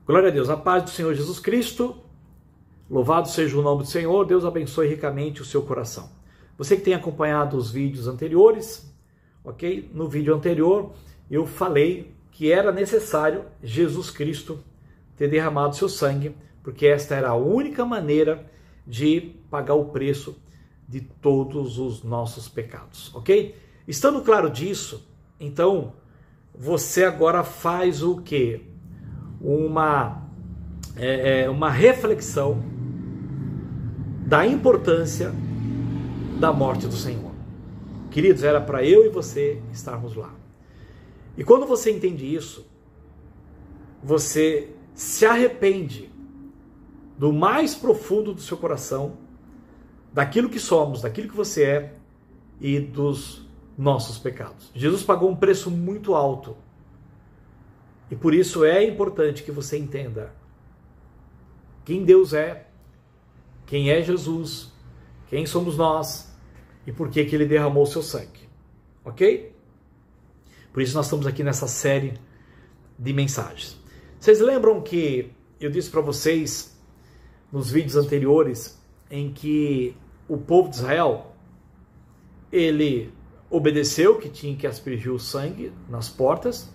Glória a Deus, a paz do Senhor Jesus Cristo, louvado seja o nome do Senhor, Deus abençoe ricamente o seu coração. Você que tem acompanhado os vídeos anteriores, ok? No vídeo anterior eu falei que era necessário Jesus Cristo ter derramado seu sangue, porque esta era a única maneira de pagar o preço de todos os nossos pecados, ok? Estando claro disso, então você agora faz o quê? Uma reflexão da importância da morte do Senhor. Queridos, era para eu e você estarmos lá. E quando você entende isso, você se arrepende do mais profundo do seu coração, daquilo que somos, daquilo que você é e dos nossos pecados. Jesus pagou um preço muito alto. E por isso é importante que você entenda quem Deus é, quem é Jesus, quem somos nós e por que Ele derramou seu sangue. Ok? Por isso nós estamos aqui nessa série de mensagens. Vocês lembram que eu disse para vocês nos vídeos anteriores em que o povo de Israel, ele obedeceu que tinha que aspergir o sangue nas portas,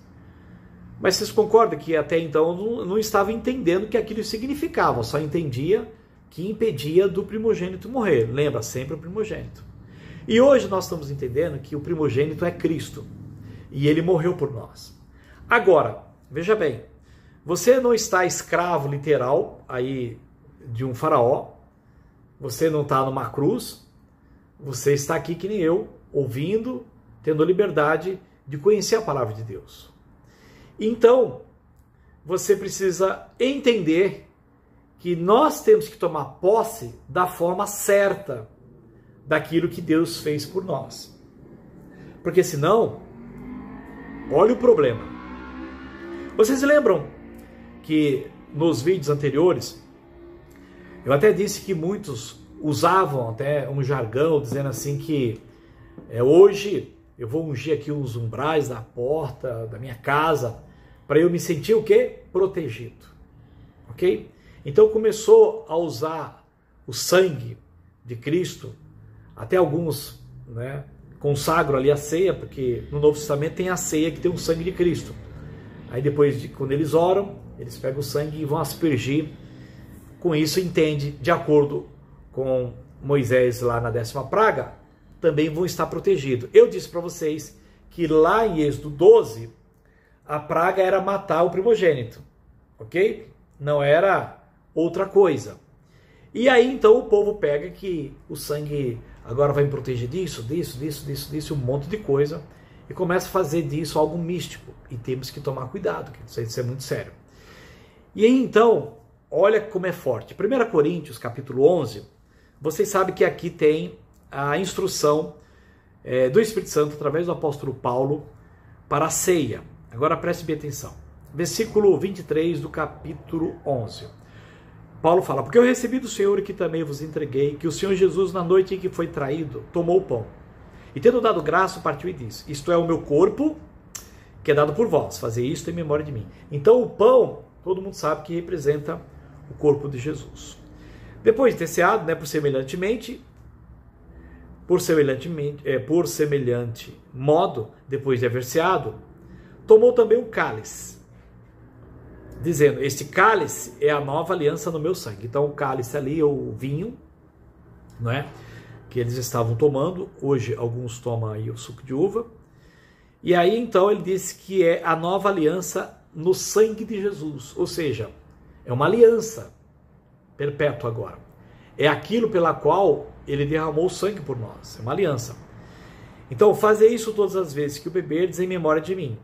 mas vocês concordam que até então não estava entendendo o que aquilo significava, só entendia que impedia do primogênito morrer. Lembra, sempre o primogênito. E hoje nós estamos entendendo que o primogênito é Cristo, e ele morreu por nós. Agora, veja bem, você não está escravo literal aí de um faraó, você não está numa cruz, você está aqui que nem eu, ouvindo, tendo liberdade de conhecer a palavra de Deus. Então, você precisa entender que nós temos que tomar posse da forma certa daquilo que Deus fez por nós. Porque senão, olha o problema. Vocês lembram que nos vídeos anteriores, eu até disse que muitos usavam até um jargão, dizendo assim que hoje eu vou ungir aqui os umbrais da porta da minha casa, para eu me sentir o quê? Protegido. Ok? Então começou a usar o sangue de Cristo, até alguns consagram ali a ceia, porque no Novo Testamento tem a ceia que tem o sangue de Cristo. Aí depois, quando eles oram, eles pegam o sangue e vão aspergir. Com isso, entende, de acordo com Moisés lá na 10ª praga, também vão estar protegidos. Eu disse para vocês que lá em Êxodo 12, a praga era matar o primogênito, ok? Não era outra coisa. E aí então o povo pega que o sangue agora vai me proteger disso, um monte de coisa, e começa a fazer disso algo místico. E temos que tomar cuidado, que isso é muito sério. E aí então, olha como é forte. 1 Coríntios, capítulo 11, vocês sabem que aqui tem a instrução do Espírito Santo, através do apóstolo Paulo, para a ceia. Agora preste bem atenção. Versículo 23 do capítulo 11. Paulo fala: porque eu recebi do Senhor e que também vos entreguei, que o Senhor Jesus, na noite em que foi traído, tomou o pão. E tendo dado graça, partiu e disse: isto é o meu corpo, que é dado por vós. Fazei isto em memória de mim. Então o pão, todo mundo sabe que representa o corpo de Jesus. Depois de ter ceado, por semelhante modo, depois de haver ceado, tomou também um cálice, dizendo: este cálice é a nova aliança no meu sangue. Então o cálice ali é o vinho, não é? Que eles estavam tomando. Hoje alguns tomam aí o suco de uva. E aí então ele disse que é a nova aliança no sangue de Jesus. Ou seja, é uma aliança perpétua agora. É aquilo pela qual ele derramou o sangue por nós. É uma aliança. Então fazer isso todas as vezes que o beberdes em memória de mim.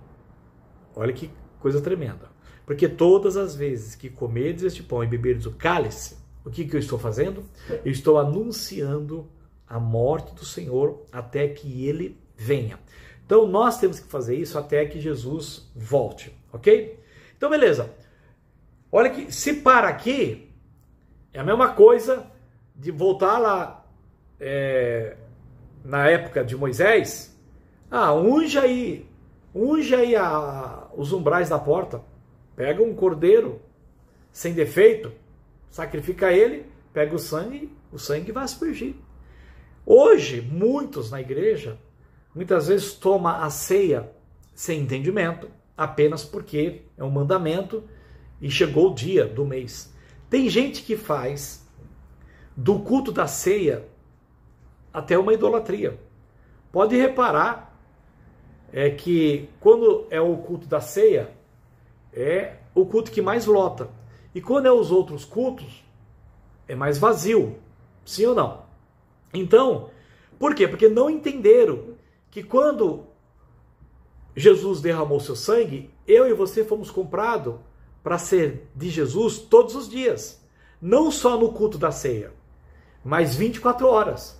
Olha que coisa tremenda. Porque todas as vezes que comerdes este pão e beberdes o cálice, o que eu estou fazendo? Eu estou anunciando a morte do Senhor até que Ele venha. Então nós temos que fazer isso até que Jesus volte, ok? Então beleza. Olha que se para aqui, é a mesma coisa de voltar lá na época de Moisés. Unge aí os umbrais da porta, pega um cordeiro, sem defeito, sacrifica ele, pega o sangue vai aspergir. Hoje, muitos na igreja, muitas vezes toma a ceia sem entendimento, apenas porque é um mandamento e chegou o dia do mês. Tem gente que faz do culto da ceia até uma idolatria. Pode reparar que quando é o culto da ceia, é o culto que mais lota. E quando é os outros cultos, é mais vazio. Sim ou não? Então, por quê? Porque não entenderam que quando Jesus derramou seu sangue, eu e você fomos comprados para ser de Jesus todos os dias. Não só no culto da ceia, mas 24 horas.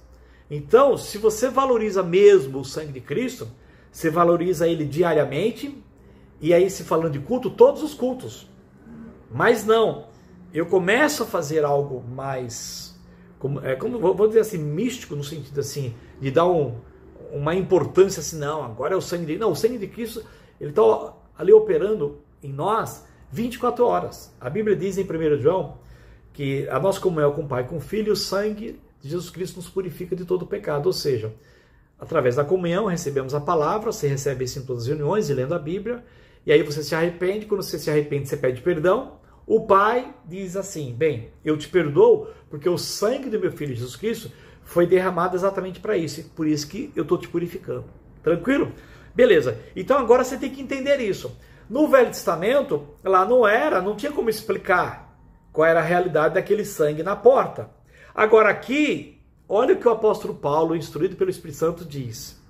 Então, se você valoriza mesmo o sangue de Cristo, você valoriza ele diariamente, e aí se falando de culto, todos os cultos. Mas não, eu começo a fazer algo mais, vou dizer assim, místico, no sentido assim, de dar uma importância assim, não, agora é o sangue de... Não, o sangue de Cristo, ele está ali operando em nós 24 horas. A Bíblia diz em 1 João que a nossa comunhão com o Pai e com o Filho, o sangue de Jesus Cristo nos purifica de todo pecado. Ou seja, através da comunhão recebemos a palavra, você recebe isso em todas as reuniões e lendo a Bíblia, e aí você se arrepende, quando você se arrepende, você pede perdão. O Pai diz assim, bem, eu te perdoo porque o sangue do meu Filho Jesus Cristo foi derramado exatamente para isso, e por isso que eu estou te purificando. Tranquilo? Beleza. Então agora você tem que entender isso. No Velho Testamento, lá não tinha como explicar qual era a realidade daquele sangue na porta. Agora aqui, olha o que o apóstolo Paulo, instruído pelo Espírito Santo, diz.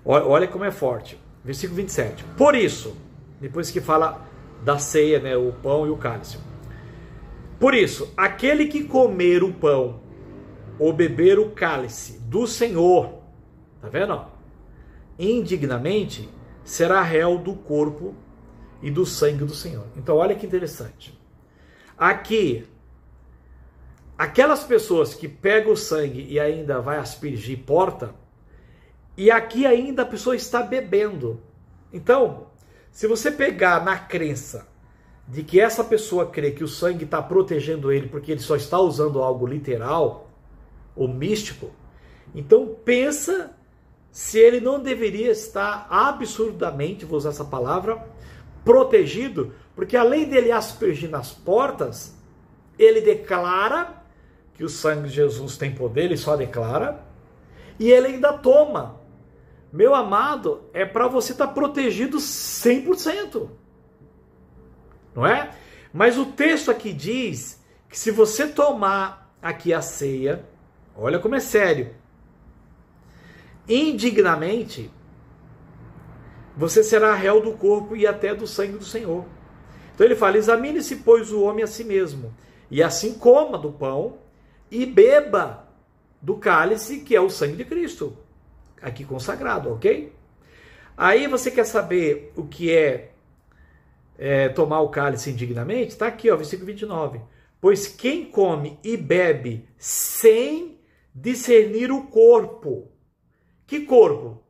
Olha como é forte. Versículo 27. Por isso, depois que fala da ceia, né, o pão e o cálice. Por isso, aquele que comer o pão ou beber o cálice do Senhor, tá vendo? Indignamente, será réu do corpo e do sangue do Senhor. Então, olha que interessante. Aqui, aquelas pessoas que pegam o sangue e ainda vai aspergir porta, e aqui ainda a pessoa está bebendo. Então, se você pegar na crença de que essa pessoa crê que o sangue está protegendo ele porque ele só está usando algo literal ou místico, então pensa se ele não deveria estar absurdamente, vou usar essa palavra, protegido, porque além dele aspergir nas portas, ele declara que o sangue de Jesus tem poder, ele só declara, e ele ainda toma. Meu amado, é para você estar protegido 100%. Não é? Mas o texto aqui diz que se você tomar aqui a ceia, olha como é sério, indignamente, você será réu do corpo e até do sangue do Senhor. Então ele fala, examine-se, pois, o homem a si mesmo, e assim coma do pão e beba do cálice, que é o sangue de Cristo, aqui consagrado, ok? Aí você quer saber o que é tomar o cálice indignamente? Está aqui, ó, versículo 29. Pois quem come e bebe sem discernir o corpo. Que corpo?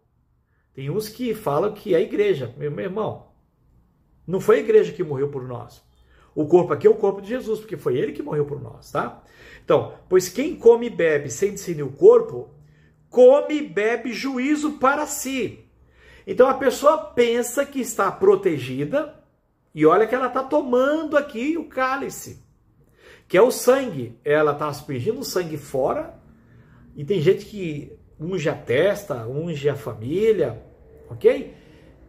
Tem uns que falam que é a igreja. Meu irmão, não foi a igreja que morreu por nós. O corpo aqui é o corpo de Jesus, porque foi ele que morreu por nós, tá? Então, pois quem come e bebe sem discernir o corpo, come e bebe juízo para si. Então a pessoa pensa que está protegida, e olha que ela está tomando aqui o cálice, que é o sangue. Ela está aspergindo o sangue fora, e tem gente que unge a testa, unge a família, ok?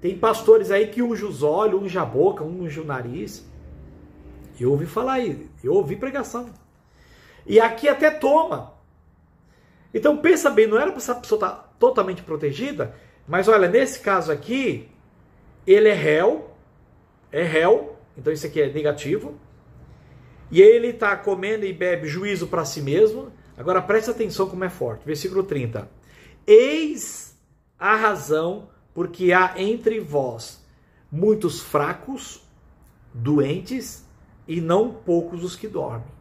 Tem pastores aí que unge os olhos, unge a boca, unge o nariz. Eu ouvi falar aí, eu ouvi pregação. E aqui até toma. Então pensa bem, não era para essa pessoa estar totalmente protegida, mas olha, nesse caso aqui, ele é réu, então isso aqui é negativo, e ele está comendo e bebe juízo para si mesmo. Agora preste atenção como é forte, versículo 30. Eis a razão porque há entre vós muitos fracos, doentes, e não poucos os que dormem.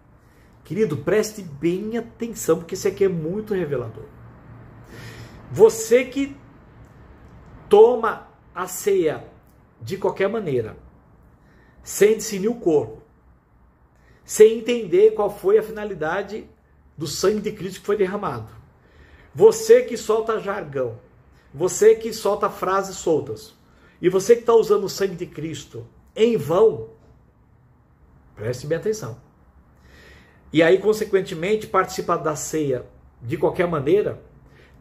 Querido, preste bem atenção, porque isso aqui é muito revelador. Você que toma a ceia de qualquer maneira, sem discernir o corpo, sem entender qual foi a finalidade do sangue de Cristo que foi derramado. Você que solta jargão, você que solta frases soltas, e você que está usando o sangue de Cristo em vão, preste bem atenção. E aí, consequentemente, participa da ceia de qualquer maneira.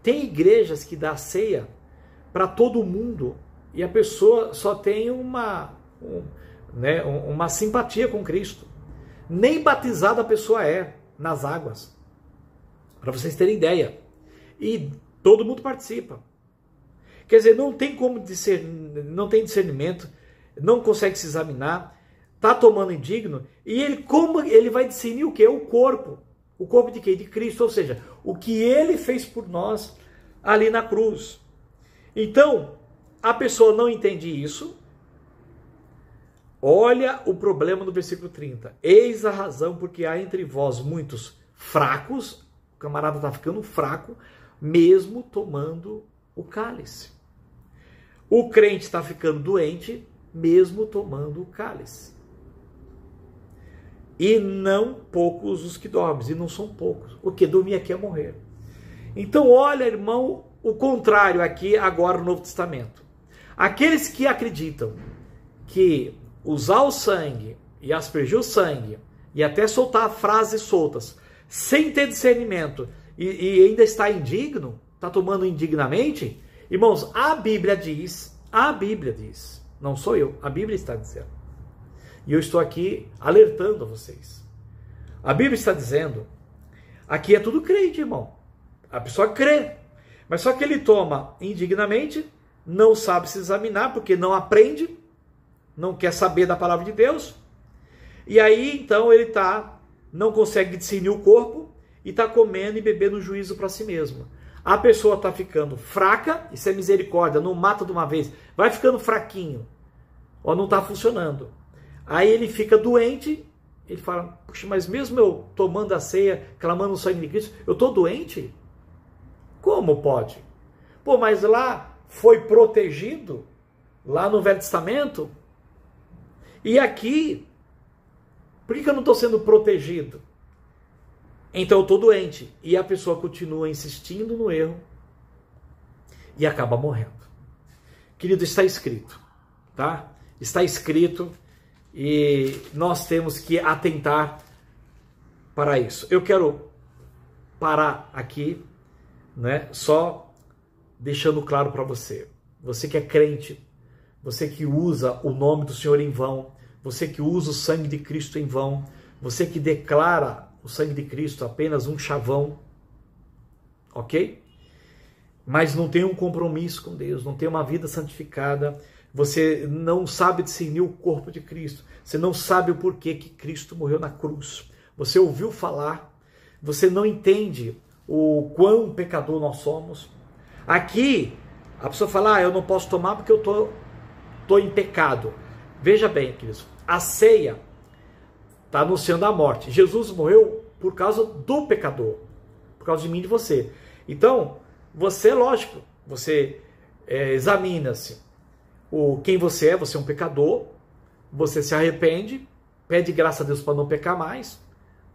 Tem igrejas que dá ceia para todo mundo e a pessoa só tem uma simpatia com Cristo. Nem batizada a pessoa é nas águas. Para vocês terem ideia. E todo mundo participa. Quer dizer, não tem como não tem discernimento, não consegue se examinar, está tomando indigno, e como ele vai discernir o quê? O corpo. O corpo de quem? De Cristo, ou seja, o que ele fez por nós ali na cruz. Então, a pessoa não entende isso. Olha o problema no versículo 30. Eis a razão porque há entre vós muitos fracos, o camarada está ficando fraco, mesmo tomando o cálice. O crente está ficando doente, mesmo tomando o cálice. E não poucos os que dormem, e não são poucos. O que dormir aqui é morrer. Então, olha, irmão, o contrário aqui agora no Novo Testamento. Aqueles que acreditam que usar o sangue e aspergir o sangue e até soltar frases soltas, sem ter discernimento e ainda está indigno, está tomando indignamente, irmãos, a Bíblia diz, não sou eu, a Bíblia está dizendo. E eu estou aqui alertando a vocês. A Bíblia está dizendo, aqui é tudo crente, irmão. A pessoa crê, mas só que ele toma indignamente, não sabe se examinar, porque não aprende, não quer saber da palavra de Deus, e aí então ele não consegue discernir o corpo, e está comendo e bebendo juízo para si mesmo. A pessoa está ficando fraca, isso é misericórdia, não mata de uma vez, vai ficando fraquinho, ou não está funcionando. Aí ele fica doente, ele fala, puxa, mas mesmo eu tomando a ceia, clamando o sangue de Cristo, eu estou doente? Como pode? Pô, mas lá foi protegido, lá no Velho Testamento, e aqui, por que eu não estou sendo protegido? Então eu estou doente, e a pessoa continua insistindo no erro, e acaba morrendo. Querido, está escrito, tá? Está escrito, e nós temos que atentar para isso. Eu quero parar aqui, né, só deixando claro para você. Você que é crente, você que usa o nome do Senhor em vão, você que usa o sangue de Cristo em vão, você que declara o sangue de Cristo apenas um chavão, ok? Mas não tem um compromisso com Deus, não tem uma vida santificada, você não sabe discernir o corpo de Cristo, você não sabe o porquê que Cristo morreu na cruz, você ouviu falar, você não entende o quão pecador nós somos. Aqui, a pessoa fala, eu não posso tomar porque eu tô em pecado. Veja bem, queridos, a ceia está anunciando a morte. Jesus morreu por causa do pecador, por causa de mim e de você. Então, você, lógico, você examina-se quem você é um pecador, você se arrepende, pede graça a Deus para não pecar mais,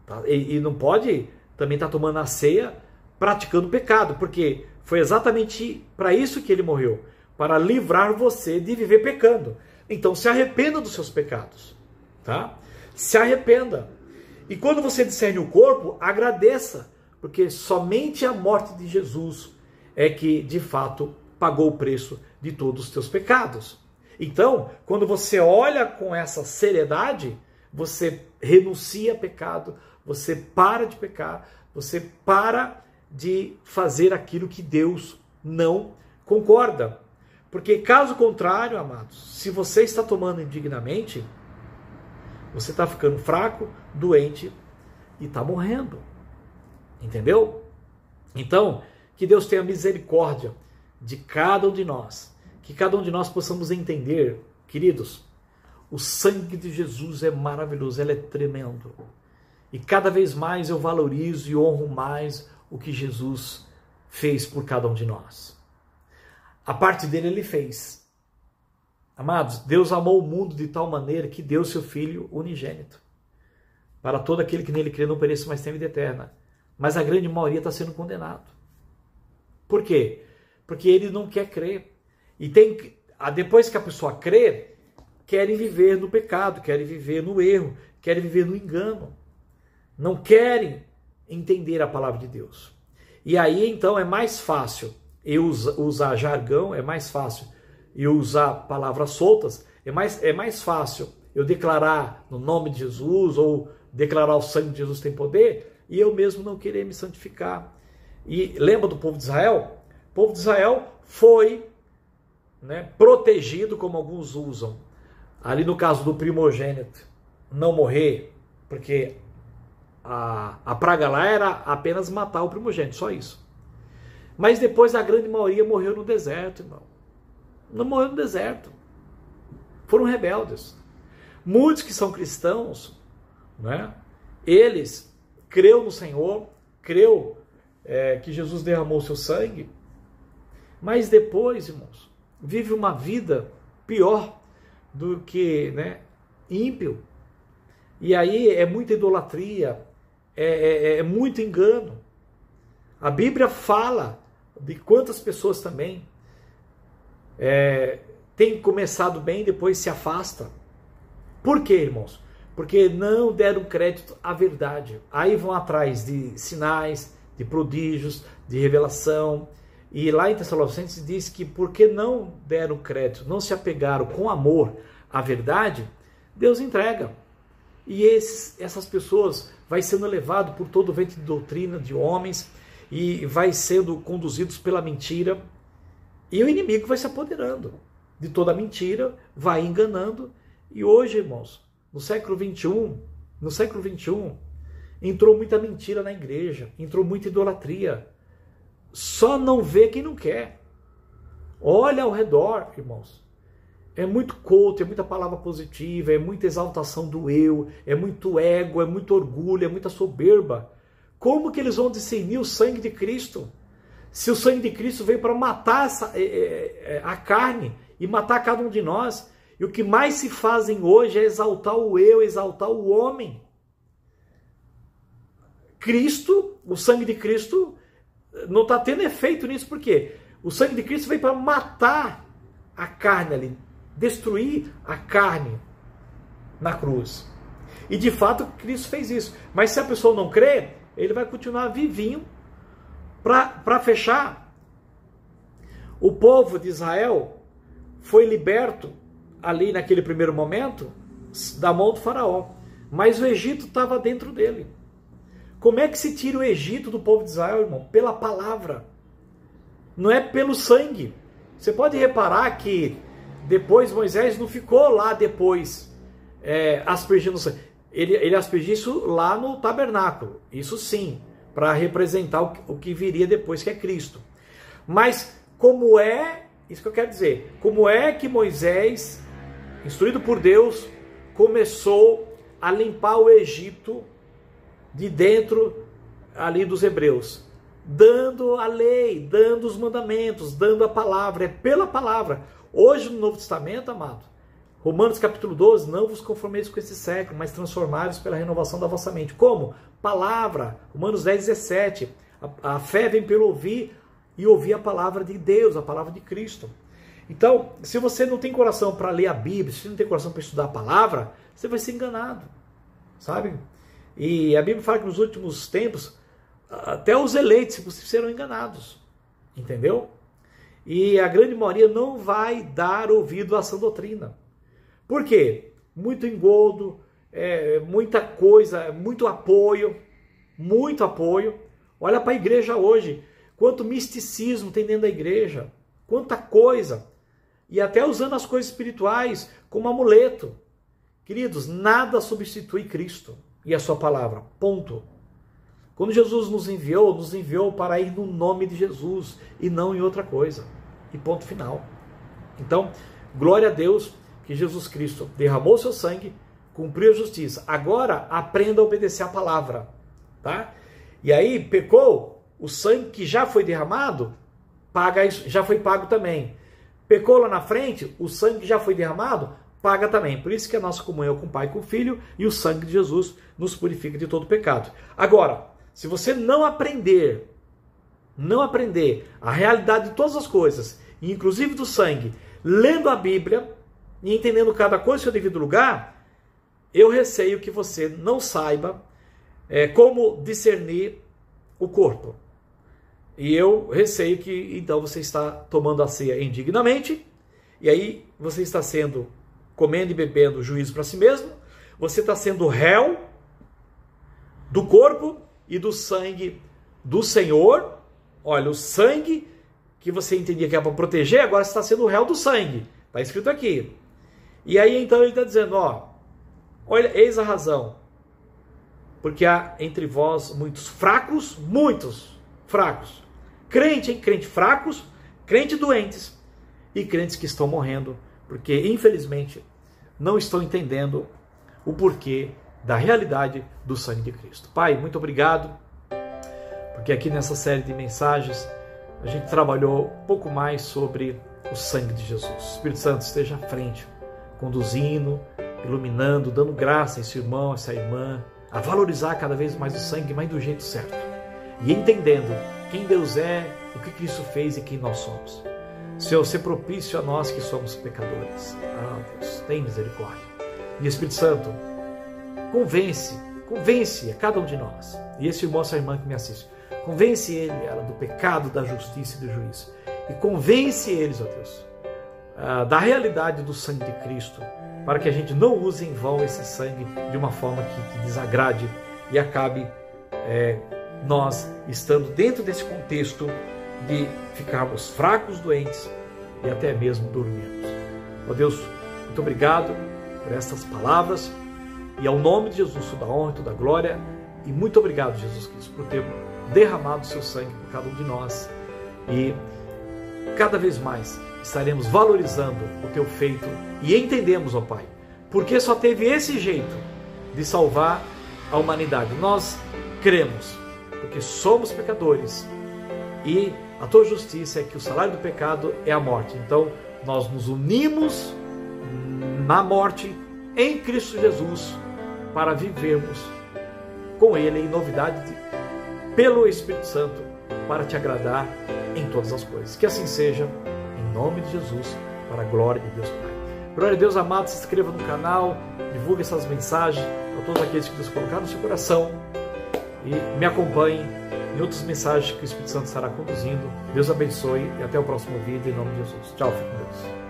tá? E não pode também estar tomando a ceia praticando pecado, porque foi exatamente para isso que ele morreu, para livrar você de viver pecando. Então se arrependa dos seus pecados, tá? Se arrependa. E quando você discerne o corpo, agradeça, porque somente a morte de Jesus é que de fato pagou o preço de todos os teus pecados. Então, quando você olha com essa seriedade, você renuncia a pecado, você para de pecar, você para de fazer aquilo que Deus não concorda. Porque caso contrário, amados, se você está tomando indignamente, você está ficando fraco, doente e está morrendo. Entendeu? Então, que Deus tenha misericórdia de cada um de nós. Que cada um de nós possamos entender, queridos, o sangue de Jesus é maravilhoso, ele é tremendo. E cada vez mais eu valorizo e honro mais o que Jesus fez por cada um de nós. A parte dele ele fez. Amados, Deus amou o mundo de tal maneira que deu seu Filho unigênito. para todo aquele que nele crê não pereça, mas tenha vida eterna. Mas a grande maioria está sendo condenado. Por quê? Porque ele não quer crer. E depois que a pessoa crê, querem viver no pecado, querem viver no erro, querem viver no engano. Não querem entender a palavra de Deus. E aí então é mais fácil eu usar jargão, é mais fácil eu usar palavras soltas, é mais fácil eu declarar no nome de Jesus ou declarar o sangue de Jesus tem poder e eu mesmo não querer me santificar. E lembra do povo de Israel? O povo de Israel foi, né, protegido, como alguns usam, ali no caso do primogênito, não morrer, porque a praga lá era apenas matar o primogênito, só isso. Mas depois a grande maioria morreu no deserto, irmão. Não morreu no deserto. Foram rebeldes. Muitos que são cristãos, né, eles creu no Senhor, creu que Jesus derramou seu sangue, mas depois, irmãos, vive uma vida pior do que, né, ímpio. E aí é muita idolatria, é muito engano. A Bíblia fala de quantas pessoas também têm começado bem, depois se afasta. Por quê, irmãos? Porque não deram crédito à verdade. Aí vão atrás de sinais, de prodígios, de revelação. E lá em Tessalonicenses diz que porque não deram crédito, não se apegaram com amor à verdade, Deus entrega. E essas pessoas vai sendo levado por todo o vento de doutrina de homens e vai sendo conduzidos pela mentira. E o inimigo vai se apoderando de toda a mentira, vai enganando. E hoje, irmãos, no século XXI, entrou muita mentira na igreja, entrou muita idolatria. Só não vê quem não quer. Olha ao redor, irmãos. É muito culto, é muita palavra positiva, é muita exaltação do eu, é muito ego, é muito orgulho, é muita soberba. Como que eles vão discernir o sangue de Cristo? Se o sangue de Cristo veio para matar a carne e matar cada um de nós. E o que mais se fazem hoje é exaltar o eu, exaltar o homem. Cristo, o sangue de Cristo, não está tendo efeito nisso, por quê? O sangue de Cristo veio para matar a carne ali, destruir a carne na cruz. E de fato Cristo fez isso. Mas se a pessoa não crê, ele vai continuar vivinho. Para fechar, o povo de Israel foi liberto ali naquele primeiro momento da mão do faraó. Mas o Egito estava dentro dele. Como é que se tira o Egito do povo de Israel, irmão? Pela palavra. Não é pelo sangue. Você pode reparar que depois Moisés não ficou lá depois aspergindo sangue. Ele aspergiu isso lá no tabernáculo. Isso sim, para representar o que viria depois, que é Cristo. Mas como é, isso que eu quero dizer, como é que Moisés, instruído por Deus, começou a limpar o Egito de dentro ali dos hebreus? Dando a lei, dando os mandamentos, dando a palavra, é pela palavra. Hoje no Novo Testamento, amado, Romanos capítulo 12, não vos conformeis com esse século, mas transformai-vos pela renovação da vossa mente. Como? Palavra. Romanos 10, 17. A fé vem pelo ouvir e ouvir a palavra de Deus, a palavra de Cristo. Então, se você não tem coração para ler a Bíblia, se você não tem coração para estudar a palavra, você vai ser enganado, sabe? E a Bíblia fala que nos últimos tempos, até os eleitos serão enganados, entendeu? E a grande maioria não vai dar ouvido à sã doutrina. Por quê? Muito engodo, muita coisa, muito apoio. Olha para a igreja hoje, quanto misticismo tem dentro da igreja, quanta coisa. E até usando as coisas espirituais como amuleto. Queridos, nada substitui Cristo e a sua palavra, ponto. Quando Jesus nos enviou para ir no nome de Jesus e não em outra coisa. E ponto final. Então, glória a Deus que Jesus Cristo derramou seu sangue, cumpriu a justiça. Agora, aprenda a obedecer a palavra. Tá? E aí, pecou, o sangue que já foi derramado, já foi pago também. Pecou lá na frente, o sangue que já foi derramado, paga também. Por isso que a nossa comunhão com o Pai e com o Filho, e o sangue de Jesus nos purifica de todo pecado. Agora, se você não aprender a realidade de todas as coisas, inclusive do sangue, lendo a Bíblia e entendendo cada coisa em seu devido lugar, eu receio que você não saiba como discernir o corpo. E eu receio que então você está tomando a ceia indignamente, e aí você está comendo e bebendo juízo para si mesmo, você está sendo réu do corpo e do sangue do Senhor. Olha, o sangue que você entendia que era para proteger, agora você está sendo réu do sangue. Está escrito aqui. E aí então ele está dizendo, olha, eis a razão. Porque há entre vós muitos fracos, crente fracos, crente doentes e crentes que estão morrendo, porque infelizmente não estão entendendo o porquê da realidade do sangue de Cristo. Pai, muito obrigado, porque aqui nessa série de mensagens a gente trabalhou um pouco mais sobre o sangue de Jesus. O Espírito Santo esteja à frente, conduzindo, iluminando, dando graça a esse irmão, a essa irmã, a valorizar cada vez mais o sangue, mas do jeito certo. E entendendo quem Deus é, o que Cristo fez e quem nós somos. Senhor, ser propício a nós que somos pecadores. Deus, tem misericórdia. E Espírito Santo, convence a cada um de nós. E esse irmão, essa irmã que me assiste, convence ela do pecado, da justiça e do juízo. E convence eles, ó Deus, da realidade do sangue de Cristo, para que a gente não use em vão esse sangue de uma forma que desagrade e acabe nós estando dentro desse contexto de ficarmos fracos, doentes e até mesmo dormirmos. Ó Deus, muito obrigado por essas palavras e ao nome de Jesus toda a honra e toda a glória, e muito obrigado, Jesus Cristo, por ter derramado o seu sangue por cada um de nós, e cada vez mais estaremos valorizando o teu feito e entendemos, ó Pai, porque só teve esse jeito de salvar a humanidade. Nós cremos, porque somos pecadores, e a tua justiça é que o salário do pecado é a morte. Então nós nos unimos na morte em Cristo Jesus para vivermos com Ele em novidade pelo Espírito Santo, para te agradar em todas as coisas. Que assim seja, em nome de Jesus, para a glória de Deus Pai. Glória a Deus, amado, se inscreva no canal, divulgue essas mensagens para todos aqueles que Deus colocar no seu coração, e me acompanhe em outras mensagens que o Espírito Santo estará conduzindo. Deus abençoe e até o próximo vídeo, em nome de Jesus. Tchau, fique com Deus.